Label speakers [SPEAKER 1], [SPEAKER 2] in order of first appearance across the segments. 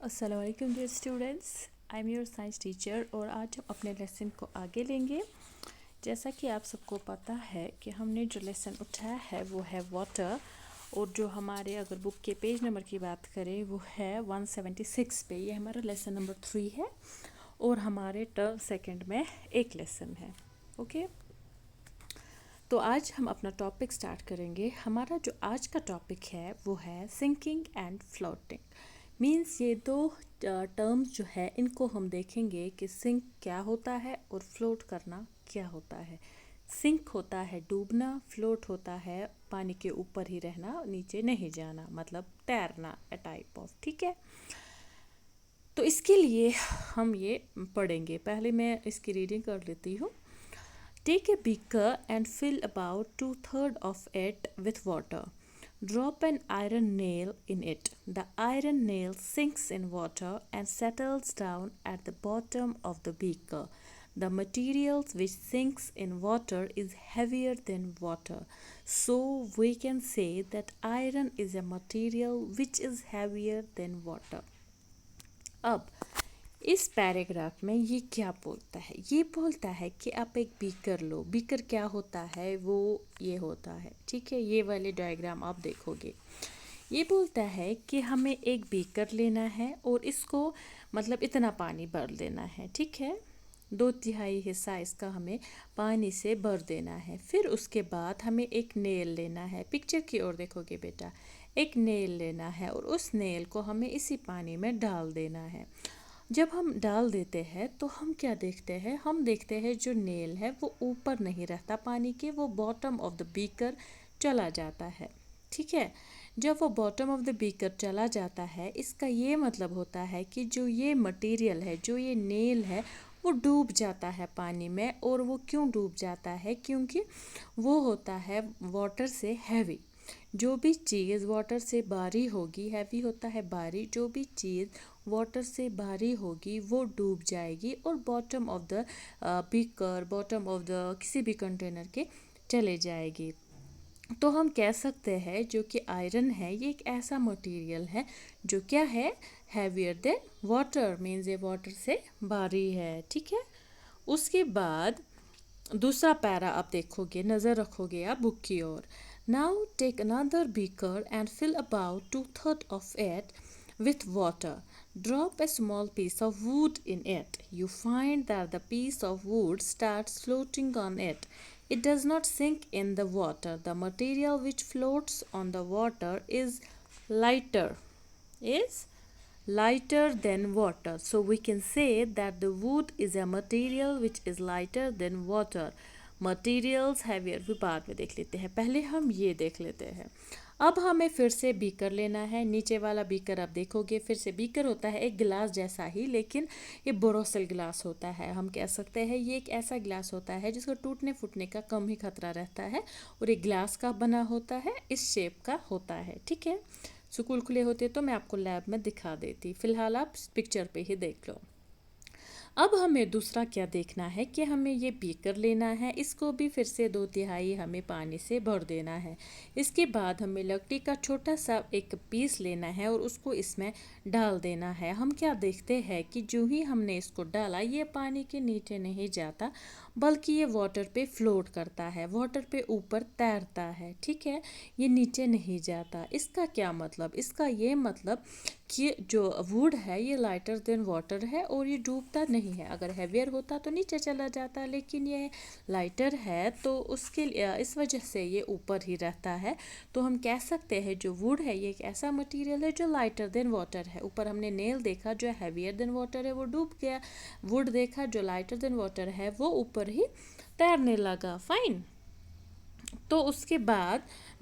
[SPEAKER 1] अस्सलाम वालेकुम dear students, I am your science teacher और आज हम अपने लेसन को आगे लेंगे। जैसा कि आप सबको पता है कि हमने जो लेसन उठाया है वो है वाटर, और जो हमारे अगर बुक के पेज नंबर की बात करें वो है 176 पे। ये हमारा लेसन नंबर 3 है और हमारे टर्म सेकंड में एक लेसन है। ओके, तो आज हम अपना टॉपिक स्टार्ट करेंगे। हमारा जो आज का टॉपिक है वो है सिंकिंग एंड फ्लोटिंग। मीन्स ये दो टर्म्स जो है इनको हम देखेंगे कि सिंक क्या होता है और फ्लोट करना क्या होता है। सिंक होता है डूबना, फ्लोट होता है पानी के ऊपर ही रहना, नीचे नहीं जाना, मतलब तैरना ए टाइप ऑफ। ठीक है, तो इसके लिए हम ये पढ़ेंगे। पहले मैं इसकी रीडिंग कर लेती हूँ। Take a beaker and fill about 2/3 of it with water. Drop an iron nail in it. The iron nail sinks in water and settles down at the bottom of the beaker. The material which sinks in water is heavier than water. So we can say that iron is a material which is heavier than water. अब इस paragraph में ये क्या बोलता है? ये बोलता है कि आप एक बीकर लो। बीकर क्या होता है? वो ये होता है, ठीक है। ये वाले डायग्राम आप देखोगे, ये बोलता है कि हमें एक बीकर लेना है और इसको मतलब इतना पानी भर देना है, ठीक है। 2/3 हिस्सा इसका हमें पानी से भर देना है। फिर उसके बाद हमें एक नेल लेना है। पिक्चर की ओर देखोगे बेटा, एक नेल लेना है और उस नेल को हमें इसी पानी में डाल देना है। जब हम डाल देते हैं तो हम क्या देखते हैं? हम देखते हैं जो नेल है वो ऊपर नहीं रहता पानी के, वो बॉटम ऑफ द बीकर चला जाता है, ठीक है। जब वो बॉटम ऑफ द बीकर चला जाता है, इसका ये मतलब होता है कि जो ये मटेरियल है, जो ये नेल है, वो डूब जाता है पानी में। और वो क्यों डूब जाता है? क्योंकि वो होता है वाटर से हैवी। जो भी चीज़ वाटर से भारी होगी, हैवी होता है भारी, जो भी चीज़ वाटर से भारी होगी वो डूब जाएगी और bottom of the beaker, bottom of the किसी भी कंटेनर के चले जाएगी। तो हम कह सकते हैं जो कि आयरन है ये एक ऐसा मटेरियल है जो क्या है? हैवियर देन वाटर, मीन्स ये वाटर से भारी है, ठीक है। उसके बाद दूसरा पैरा आप देखोगे, नज़र रखोगे आप बुक की ओर। Now take another beaker and fill about 2/3 of it with water. Drop a small piece of wood in it. You find that the piece of wood starts floating on it. It does not sink in the water. The material which floats on the water is lighter. Is lighter than water. So we can say that the wood is a material which is lighter than water. Materials heavier भी बाद में देख लेते हैं, पहले हम ये देख लेते हैं। अब हमें फिर से बीकर लेना है। नीचे वाला बीकर आप देखोगे, फिर से बीकर होता है एक गिलास जैसा ही, लेकिन ये बोरोसिल गिलास होता है। हम कह सकते हैं ये एक ऐसा गिलास होता है जिसको टूटने फूटने का कम ही खतरा रहता है और एक गिलास का बना होता है, इस शेप का होता है, ठीक है। स्कूल खुले होते तो मैं आपको लैब में दिखा देती, फिलहाल आप पिक्चर पे ही देख लो। अब हमें दूसरा क्या देखना है कि हमें ये बीकर लेना है, इसको भी फिर से 2/3 हमें पानी से भर देना है। इसके बाद हमें लकड़ी का छोटा सा एक पीस लेना है और उसको इसमें डाल देना है। हम क्या देखते हैं कि जो ही हमने इसको डाला ये पानी के नीचे नहीं जाता, बल्कि ये वाटर पे फ्लोट करता है, वाटर पे ऊपर तैरता है, ठीक है। ये नीचे नहीं जाता। इसका क्या मतलब? इसका ये मतलब कि जो वुड है ये लाइटर देन वाटर है और ये डूबता नहीं है। अगर हैवियर होता तो नीचे चला जाता, लेकिन ये लाइटर है तो उसके इस वजह से ये ऊपर ही रहता है। तो हम कह सकते हैं जो वुड है ये एक ऐसा मटेरियल है जो लाइटर देन वाटर है। ऊपर हमने नेल देखा जो हैवियर देन वाटर है, वो डूब गया। वुड देखा जो लाइटर देन वाटर है, वो ऊपर ही तैरने लगा। फाइन। तो उसके बाद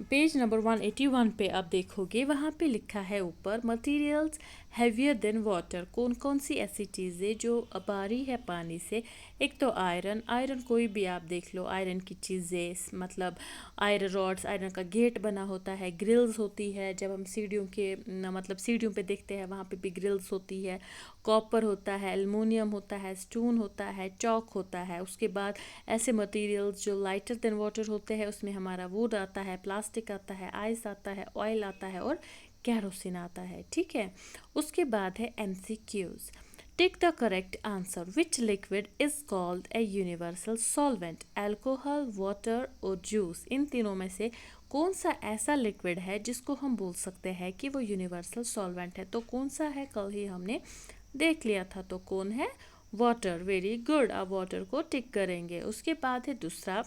[SPEAKER 1] पेज नंबर 181 पे आप देखोगे, वहाँ पे लिखा है ऊपर मटेरियल्स हैवियर देन वाटर। कौन कौन सी ऐसी चीज़ें जो भारी है पानी से? एक तो आयरन, आयरन कोई भी आप देख लो, आयरन की चीज़ें मतलब आयरन रॉड्स, आयरन का गेट बना होता है, ग्रिल्स होती है। जब हम सीढ़ियों के मतलब सीढ़ियों पे देखते हैं वहाँ पे भी ग्रिल्स होती है। कॉपर होता है, एल्युमिनियम होता है, स्टोन होता है, चॉक होता है। उसके बाद ऐसे मटेरियल्स जो लाइटर देन वाटर होते हैं, उसमें हमारा वुड आता है, प्लास्टिक आता है, आइस आता है, ऑयल आता है और कैरोसिन आता है, ठीक है। उसके बाद है MCQs। Tick the correct answer, which liquid is called a universal solvent, alcohol, water और जूस। इन तीनों में से कौन सा ऐसा लिक्विड है जिसको हम बोल सकते हैं कि वो यूनिवर्सल सॉल्वेंट है? तो कौन सा है, कल ही हमने देख लिया था, तो कौन है? वाटर। वेरी गुड, आप वाटर को टिक करेंगे। उसके बाद है दूसरा,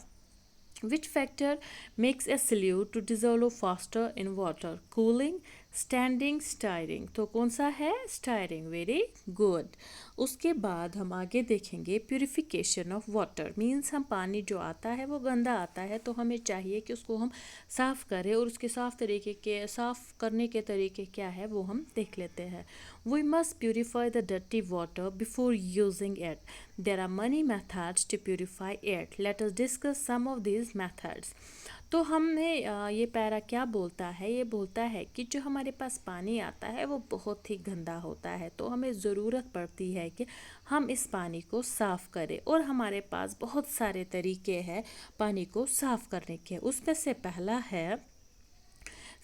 [SPEAKER 1] which factor makes a solute to dissolve faster in water? Cooling, standing, stirring। तो कौन सा है? स्टायरिंग। Very good. उसके बाद हम आगे देखेंगे प्यूरिफिकेशन ऑफ वाटर, मीन्स हम पानी जो आता है वो गंदा आता है, तो हमें चाहिए कि उसको हम साफ़ करें, और उसके साफ़ करने के तरीके क्या है वो हम देख लेते हैं। We must purify the dirty water before using it. There are many methods to purify it. Let us discuss some of these methods. तो हमने ये पैरा क्या बोलता है? ये बोलता है कि जो हमारे पास पानी आता है वो बहुत ही गंदा होता है, तो हमें ज़रूरत पड़ती है कि हम इस पानी को साफ़ करें, और हमारे पास बहुत सारे तरीके हैं पानी को साफ़ करने के। उसमें से पहला है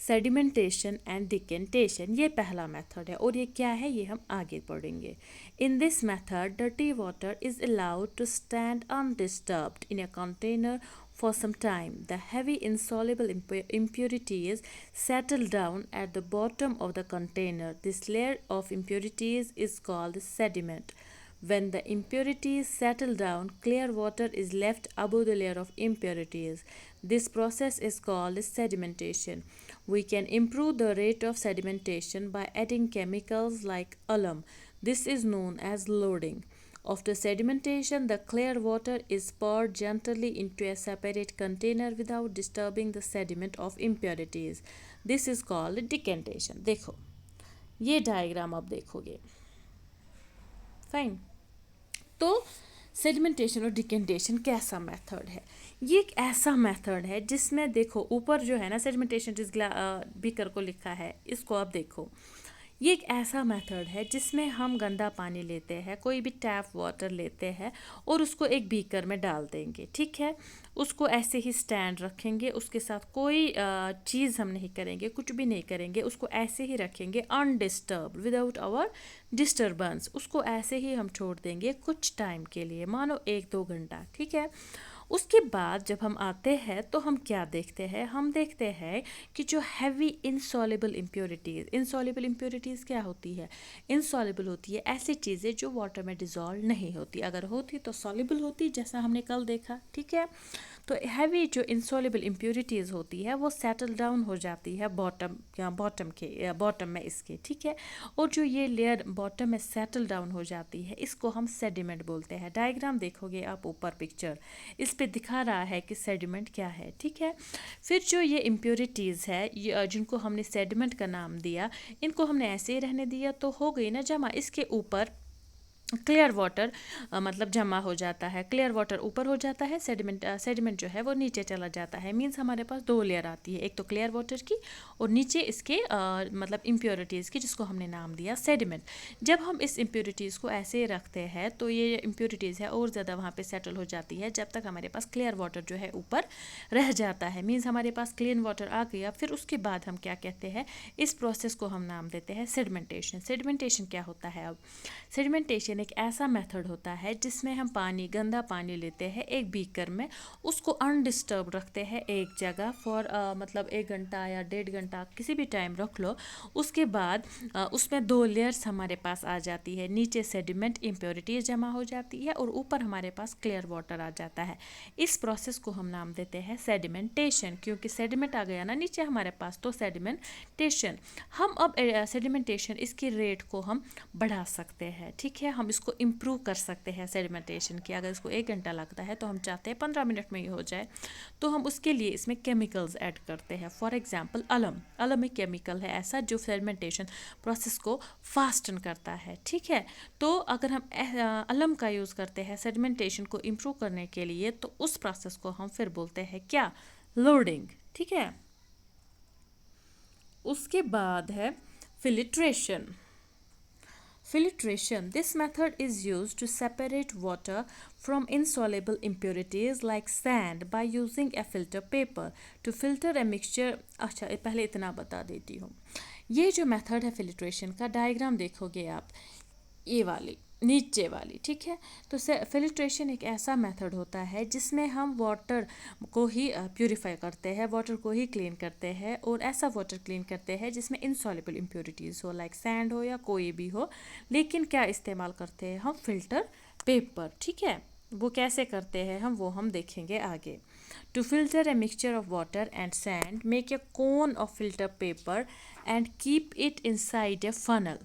[SPEAKER 1] सेडिमेंटेशन एंड डिकेंटेशन। ये पहला मेथड है, और ये क्या है ये हम आगे पढ़ेंगे। In this method dirty water is allowed to stand undisturbed in a container for some time. The heavy insoluble impurities settle down at the bottom of the container. This layer of impurities is called sediment. When the impurities settle down, clear water is left above the layer of impurities. This process is called sedimentation. We can improve the rate of sedimentation by adding chemicals like alum. This is known as loading. After sedimentation, the clear water is poured gently into a separate container without disturbing the sediment of impurities. This is called decantation. देखो, ये diagram आप देखोगे, fine. तो sedimentation और decantation कैसा method है? ये एक ऐसा मेथड है जिसमें देखो ऊपर जो है ना सेडिमेंटेशन जिस बीकर को लिखा है, इसको आप देखो। ये एक ऐसा मेथड है जिसमें हम गंदा पानी लेते हैं, कोई भी टैप वाटर लेते हैं, और उसको एक बीकर में डाल देंगे, ठीक है। उसको ऐसे ही स्टैंड रखेंगे, उसके साथ कोई चीज़ हम नहीं करेंगे, कुछ भी नहीं करेंगे, उसको ऐसे ही रखेंगे अनडिस्टर्ब, विदाउट आवर डिस्टर्बेंस। उसको ऐसे ही हम छोड़ देंगे कुछ टाइम के लिए, मानो 1-2 घंटा, ठीक है। उसके बाद जब हम आते हैं तो हम क्या देखते हैं? हम देखते हैं कि जो हैवी इनसॉल्युबल इम्प्योरिटीज़ क्या होती है? इनसॉल्युबल होती है ऐसी चीज़ें जो वाटर में डिज़ोल्व नहीं होती, अगर होती तो सॉल्युबल होती, जैसा हमने कल देखा, ठीक है। तो हैवी जो इनसॉल्युबल इम्प्योरिटीज़ होती है वो सेटल डाउन हो जाती है बॉटम में इसके, ठीक है। और जो ये लेयर बॉटम में सेटल डाउन हो जाती है इसको हम सेडिमेंट बोलते हैं। डायग्राम देखोगे आप ऊपर पिक्चर, इस पे दिखा रहा है कि सेडिमेंट क्या है, ठीक है। फिर जो ये इम्प्योरिटीज़ है जिनको हमने सेडिमेंट का नाम दिया, इनको हमने ऐसे ही रहने दिया तो हो गई ना जमा। इसके ऊपर क्लियर वाटर मतलब जमा हो जाता है, क्लियर वाटर ऊपर हो जाता है, सेडिमेंट जो है वो नीचे चला जाता है। मीन्स हमारे पास 2 लेयर आती है, एक तो क्लियर वाटर की और नीचे इसके मतलब इम्प्योरिटीज़ की, जिसको हमने नाम दिया सेडिमेंट। जब हम इस इम्प्योरिटीज़ को ऐसे रखते हैं तो ये इम्प्योरिटीज़ है और ज़्यादा वहाँ पे सेटल हो जाती है, जब तक हमारे पास क्लियर वाटर जो है ऊपर रह जाता है। मीन्स हमारे पास क्लीन वाटर आ गया। फिर उसके बाद हम क्या कहते हैं? इस प्रोसेस को हम नाम देते हैं सेडिमेंटेशन। सेडिमेंटेशन क्या होता है? अब सेडिमेंटेशन एक ऐसा मेथड होता है जिसमें हम गंदा पानी लेते हैं एक बीकर में, उसको अनडिस्टर्ब रखते हैं एक जगह फॉर मतलब 1 घंटा या 1.5 घंटा, किसी भी टाइम रख लो। उसके बाद उसमें 2 लेयर्स हमारे पास आ जाती है, नीचे सेडिमेंट इम्प्योरिटीज जमा हो जाती है और ऊपर हमारे पास क्लियर वाटर आ जाता है। इस प्रोसेस को हम नाम देते हैं सेडिमेंटेशन, क्योंकि सेडिमेंट आ गया ना नीचे हमारे पास, तो सेडिमेंटेशन। हम अब सेडिमेंटेशन इसकी रेट को हम बढ़ा सकते हैं, ठीक है। हम इसको इम्प्रूव कर सकते हैं सेडिमेंटेशन की। अगर इसको 1 घंटा लगता है तो हम चाहते हैं 15 मिनट में ही हो जाए, तो हम उसके लिए इसमें केमिकल्स ऐड करते हैं। फॉर एग्जांपल अलम एक केमिकल है ऐसा जो सेडिमेंटेशन प्रोसेस को फास्टन करता है, ठीक है। तो अगर हम अलम का यूज़ करते हैं सेडिमेंटेशन को इम्प्रूव करने के लिए, तो उस प्रोसेस को हम फिर बोलते हैं क्या? लोडिंग, ठीक है। उसके बाद है filtration. Filtration. This method is used to separate water from insoluble impurities like sand by using a filter paper to filter a mixture. अच्छा, पहले इतना बता देती हूँ। ये जो मेथड है फिल्ट्रेशन का, डायग्राम देखोगे आप, ये वाली नीचे वाली, ठीक है। तो फिल्ट्रेशन एक ऐसा मेथड होता है जिसमें हम वाटर को ही प्यूरिफाई करते हैं, वाटर को ही क्लीन करते हैं, और ऐसा वाटर क्लीन करते हैं जिसमें इनसॉल्युबल इम्प्योरिटीज़ हो, लाइक सैंड हो या कोई भी हो। लेकिन क्या इस्तेमाल करते हैं हम? फिल्टर पेपर, ठीक है। वो कैसे करते हैं हम देखेंगे आगे। To filter a mixture of water and sand, make a cone of filter paper and keep it inside a funnel.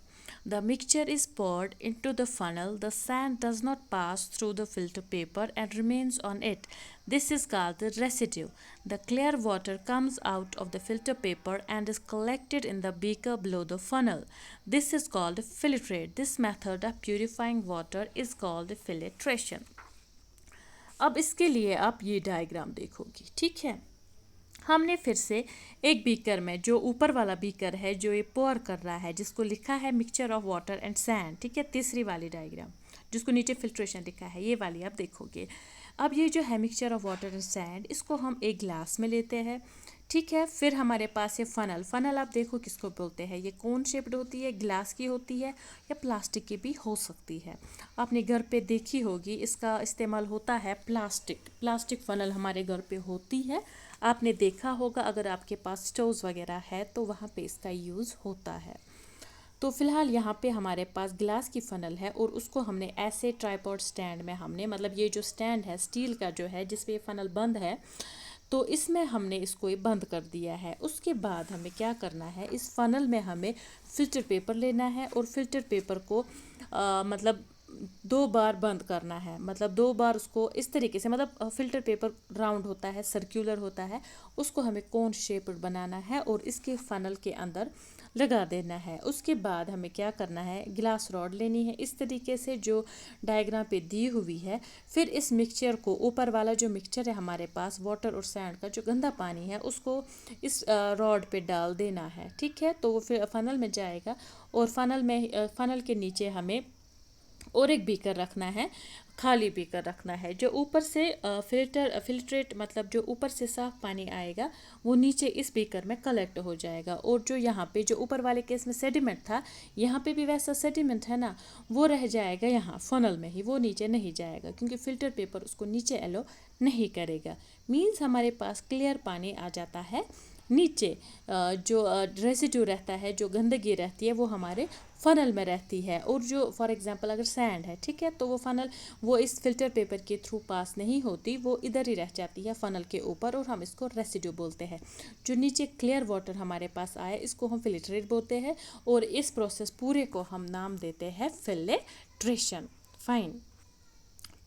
[SPEAKER 1] The mixture is poured into the funnel. The sand does not pass through the filter paper and remains on it. This is called the residue. The clear water comes out of the filter paper and is collected in the beaker below the funnel. This is called filtrate. This method of purifying water is called filtration. अब इसके लिए आप ये diagram देखोगी, ठीक है। हमने फिर से एक बीकर में, जो ऊपर वाला बीकर है जो ये पोर कर रहा है, जिसको लिखा है mixture of water and sand, ठीक है, तीसरी वाली डायग्राम जिसको नीचे फिल्ट्रेशन लिखा है, ये वाली आप देखोगे। अब ये जो है mixture of water and sand, इसको हम एक ग्लास में लेते हैं, ठीक है। फिर हमारे पास ये फनल आप देखो किसको बोलते हैं, ये कौन शेप्ड होती है, ग्लास की होती है या प्लास्टिक की भी हो सकती है। आपने घर पे देखी होगी, इसका इस्तेमाल होता है प्लास्टिक फनल हमारे घर पे होती है। आपने देखा होगा, अगर आपके पास स्टोव्स वगैरह है तो वहाँ पे इसका यूज़ होता है। तो फिलहाल यहाँ पे हमारे पास ग्लास की फनल है, और उसको हमने ऐसे ट्राइपॉड स्टैंड में हमने, मतलब ये जो स्टैंड है स्टील का जो है जिस पे ये फनल बंद है, तो इसमें हमने इसको ये बंद कर दिया है। उसके बाद हमें क्या करना है, इस फनल में हमें फ़िल्टर पेपर लेना है, और फिल्टर पेपर को मतलब 2 बार बंद करना है, मतलब 2 बार उसको इस तरीके से, मतलब फ़िल्टर पेपर राउंड होता है, सर्कुलर होता है, उसको हमें कोन शेप बनाना है और इसके फनल के अंदर लगा देना है। उसके बाद हमें क्या करना है, ग्लास रॉड लेनी है इस तरीके से जो डायग्राम पे दी हुई है। फिर इस मिक्सचर को, ऊपर वाला जो मिक्सचर है हमारे पास वाटर और सैंड का, जो गंदा पानी है, उसको इस रॉड पे डाल देना है, ठीक है। तो वो फिर फनल में जाएगा, और फनल के नीचे हमें और एक बीकर रखना है, खाली बीकर रखना है, जो ऊपर से फिल्ट्रेट, मतलब जो ऊपर से साफ पानी आएगा वो नीचे इस बीकर में कलेक्ट हो जाएगा, और जो यहाँ पे जो ऊपर वाले केस में सेडिमेंट था, यहाँ पे भी वैसा सेडिमेंट है ना, वो रह जाएगा यहाँ फनल में ही, वो नीचे नहीं जाएगा क्योंकि फिल्टर पेपर उसको नीचे एलो नहीं करेगा। मीन्स हमारे पास क्लियर पानी आ जाता है नीचे। जो रेसिड्यू रहता है, जो गंदगी रहती है, वो हमारे फनल में रहती है। और जो फॉर एग्जांपल अगर सैंड है, ठीक है, तो वो फनल, वो इस फिल्टर पेपर के थ्रू पास नहीं होती, वो इधर ही रह जाती है फनल के ऊपर, और हम इसको रेसिड्यू बोलते हैं। जो नीचे क्लियर वाटर हमारे पास आए, इसको हम फिल्ट्रेट बोलते हैं, और इस प्रोसेस पूरे को हम नाम देते हैं फिल्ट्रेशन। फाइन।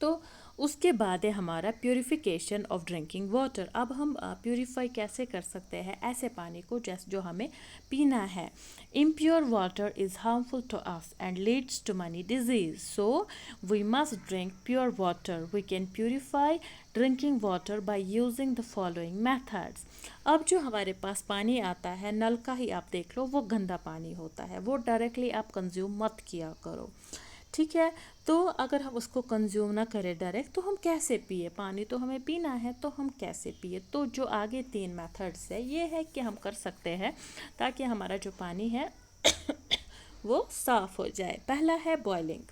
[SPEAKER 1] तो उसके बाद है हमारा प्योरीफिकेशन ऑफ ड्रिंकिंग वाटर। अब हम प्योरीफाई कैसे कर सकते हैं ऐसे पानी को जैसे जो हमें पीना है। Impure water is harmful to us and leads to many disease, so we must drink pure water. We can purify drinking water by using the following methods. अब जो हमारे पास पानी आता है, नल का ही आप देख लो, वो गंदा पानी होता है, वो डायरेक्टली आप कंज्यूम मत किया करो, ठीक है। तो अगर हम उसको कंज्यूम ना करें डायरेक्ट, तो हम कैसे पिए? पानी तो हमें पीना है, तो हम कैसे पिए? तो जो आगे 3 मेथड्स है, ये है कि हम कर सकते हैं ताकि हमारा जो पानी है वो साफ़ हो जाए। पहला है boiling.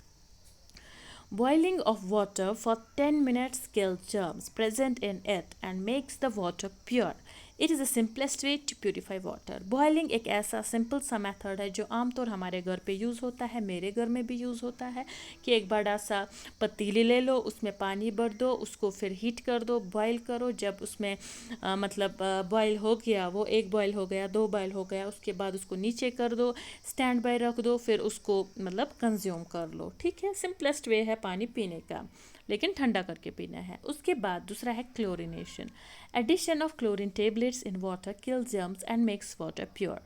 [SPEAKER 1] Boiling of water for 10 minutes kills germs present in it and makes the water pure. It is the simplest way to purify water. Boiling एक ऐसा सिंपल सा मेथड है जो आमतौर हमारे घर पे यूज़ होता है, मेरे घर में भी यूज़ होता है, कि एक बड़ा सा पतीली ले लो, उसमें पानी भर दो, उसको फिर हीट कर दो, बॉईल करो। जब उसमें मतलब बॉईल हो गया, वो 1 बॉईल हो गया, 2 बॉईल हो गया, उसके बाद उसको नीचे कर दो, स्टैंड बाय रख दो, फिर उसको मतलब कंज्यूम कर लो, ठीक है। सिंपलेस्ट वे है पानी पीने का, लेकिन ठंडा करके पीना है। उसके बाद दूसरा है chlorination. Addition of chlorine tablets in water kills germs and makes water pure.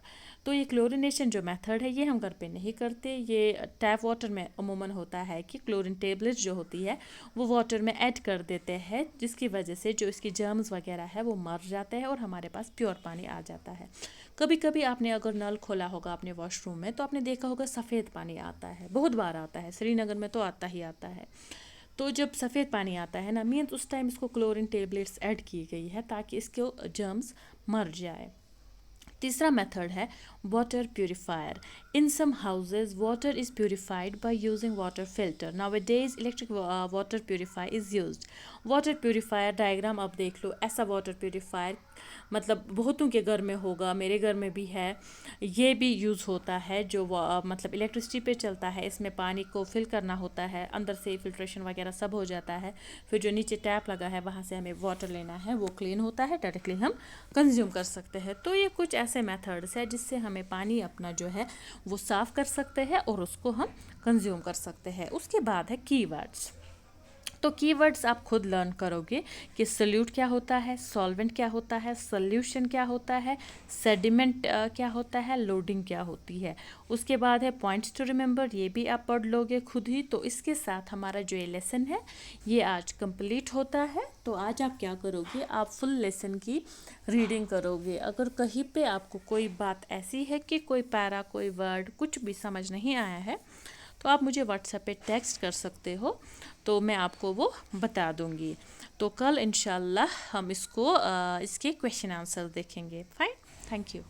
[SPEAKER 1] तो ये क्लोरिनेशन जो मेथड है, ये हम घर पे नहीं करते। ये टैप वाटर में अमूमन होता है कि क्लोरीन टेबलेट्स जो होती है वो वाटर में ऐड कर देते हैं, जिसकी वजह से जो इसकी जर्म्स वगैरह है वो मर जाते हैं और हमारे पास प्योर पानी आ जाता है। कभी कभी आपने अगर नल खोला होगा अपने वॉशरूम में, तो आपने देखा होगा सफ़ेद पानी आता है, बहुत बार आता है, श्रीनगर में तो आता ही आता है। तो जब सफ़ेद पानी आता है ना, मीन्स उस टाइम इसको क्लोरीन टेबलेट्स ऐड की गई है ताकि इसके जर्म्स मर जाए, तीसरा मेथड है water purifier. In some houses water is purified by using water filter. Nowadays electric water purifier is used. Water purifier diagram आप देख लो. ऐसा वाटर प्यूरिफायर मतलब बहुतों के घर में होगा, मेरे घर में भी है. ये भी यूज़ होता है जो मतलब इलेक्ट्रिसिटी पे चलता है. इसमें पानी को फिल करना होता है, अंदर से फिल्ट्रेशन वगैरह सब हो जाता है. फिर जो नीचे टैप लगा है वहाँ से हमें वाटर लेना है, वो क्लीन होता है, डायरेक्टली हम कंज्यूम कर सकते हैं. तो ये कुछ ऐसे मेथड्स है जिससे हमें पानी अपना जो है वो साफ़ कर सकते हैं और उसको हम कंज्यूम कर सकते हैं. उसके बाद है कीवर्ड्स. तो कीवर्ड्स आप खुद लर्न करोगे कि सल्यूट क्या होता है, सॉल्वेंट क्या होता है, सॉल्यूशन क्या होता है, सेडिमेंट क्या होता है, लोडिंग क्या होती है. उसके बाद है पॉइंट्स टू रिमेंबर, ये भी आप पढ़ लोगे खुद ही. तो इसके साथ हमारा जो ये लेसन है ये आज कंप्लीट होता है. तो आज आप क्या करोगे, आप फुल लेसन की रीडिंग करोगे. अगर कहीं पे आपको कोई बात ऐसी है कि कोई पैरा, कोई वर्ड कुछ भी समझ नहीं आया है तो आप मुझे व्हाट्सएप पे टेक्स्ट कर सकते हो, तो मैं आपको वो बता दूंगी. तो कल इंशाल्लाह हम इसके क्वेश्चन आंसर देखेंगे. Fine, thank you.